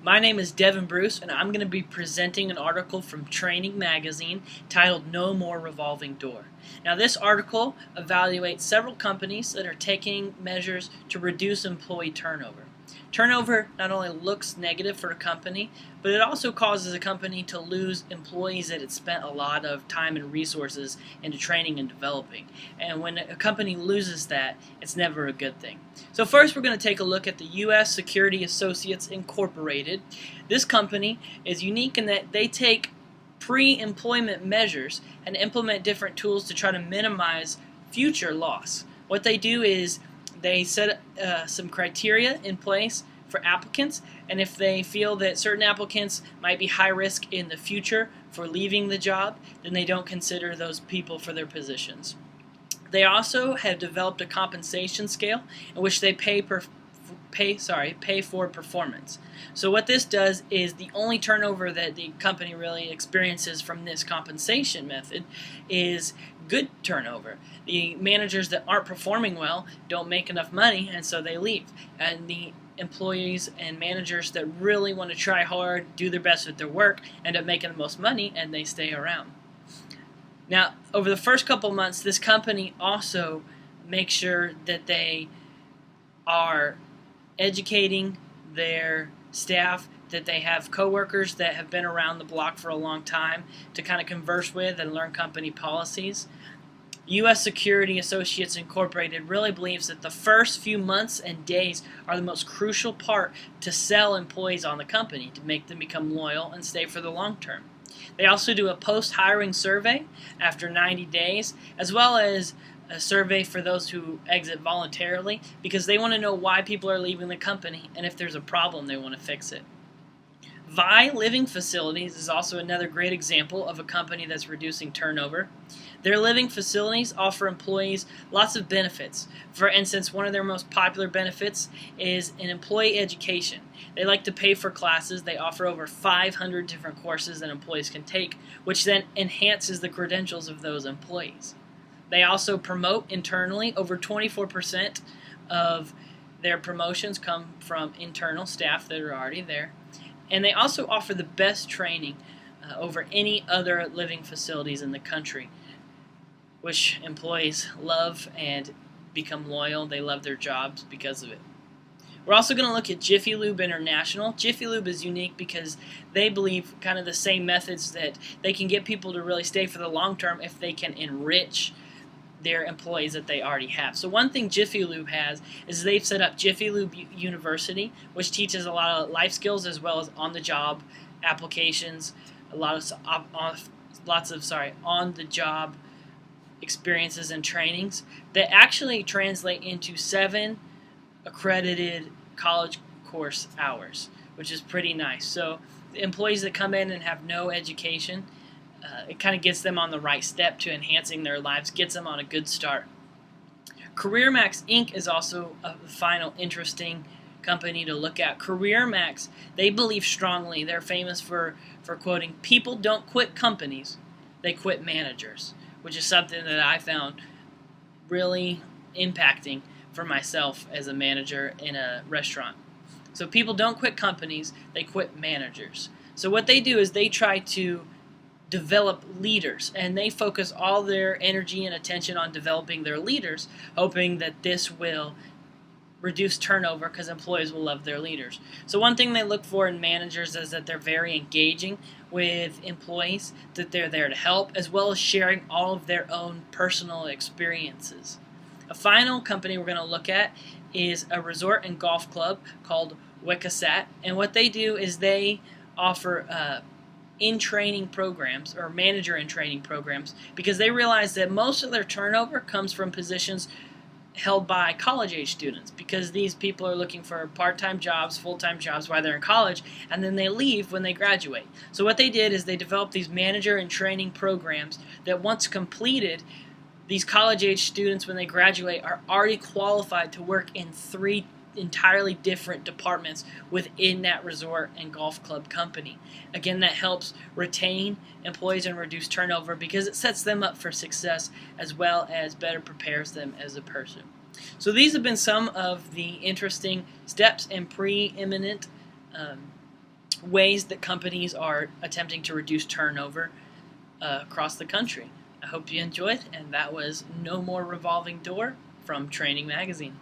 My name is Devin Bruce, and I'm going to be presenting an article from Training Magazine titled No More Revolving Door. Now, this article evaluates several companies that are taking measures to reduce employee turnover. Turnover not only looks negative for a company, but it also causes a company to lose employees that it spent a lot of time and resources into training and developing. And when a company loses that, it's never a good thing. So first we're going to take a look at the U.S. Security Associates Incorporated. This company is unique in that they take pre-employment measures and implement different tools to try to minimize future loss. What they do is they set some criteria in place for applicants, and if they feel that certain applicants might be high risk in the future for leaving the job, then they don't consider those people for their positions. They also have developed a compensation scale in which they pay for performance. So what this does is the only turnover that the company really experiences from this compensation method is good turnover. The managers that aren't performing well don't make enough money, and so they leave. And the employees and managers that really want to try hard, do their best at their work, end up making the most money, and they stay around. Now, over the first couple months, this company also makes sure that they are educating their staff, that they have coworkers that have been around the block for a long time to kind of converse with and learn company policies. U.S. Security Associates Incorporated really believes that the first few months and days are the most crucial part to sell employees on the company, to make them become loyal and stay for the long term. They also do a post-hiring survey after 90 days, as well as a survey for those who exit voluntarily, because they want to know why people are leaving the company, and if there's a problem, they want to fix it. Vi Living Facilities is also another great example of a company that's reducing turnover. Their living facilities offer employees lots of benefits. For instance, one of their most popular benefits is an employee education. They like to pay for classes. They offer over 500 different courses that employees can take, which then enhances the credentials of those employees. They also promote internally. Over 24% of their promotions come from internal staff that are already there. And they also offer the best training over any other living facilities in the country, which employees love and become loyal. They love their jobs because of it. We're also going to look at Jiffy Lube International. Jiffy Lube is unique because they believe kind of the same methods that they can get people to really stay for the long term if they can enrich their employees that they already have. So one thing Jiffy Lube has is they've set up Jiffy Lube University, which teaches a lot of life skills as well as on-the-job applications, lots of on-the-job experiences and trainings that actually translate into 7 accredited college course hours, which is pretty nice. So the employees that come in and have no education, it kind of gets them on the right step to enhancing their lives, gets them on a good start. CareerMax Inc. is also a final interesting company to look at. CareerMax, they believe strongly, they're famous for quoting, "People don't quit companies, they quit managers," which is something that I found really impacting for myself as a manager in a restaurant. So people don't quit companies, they quit managers. So what they do is they try to develop leaders, and they focus all their energy and attention on developing their leaders, hoping that this will reduce turnover because employees will love their leaders. So one thing they look for in managers is that they're very engaging with employees, that they're there to help, as well as sharing all of their own personal experiences. A final company we're going to look at is a resort and golf club called Wickasat, and what they do is they offer in-training programs, or manager in-training programs, because they realize that most of their turnover comes from positions held by college-age students, because these people are looking for part-time jobs, full-time jobs while they're in college, and then they leave when they graduate. So what they did is they developed these manager and training programs that once completed, these college-age students, when they graduate, are already qualified to work in 3 entirely different departments within that resort and golf club company. Again, that helps retain employees and reduce turnover because it sets them up for success as well as better prepares them as a person. So these have been some of the interesting steps and preeminent ways that companies are attempting to reduce turnover across the country. I hope you enjoyed, and that was No More Revolving Door from Training Magazine.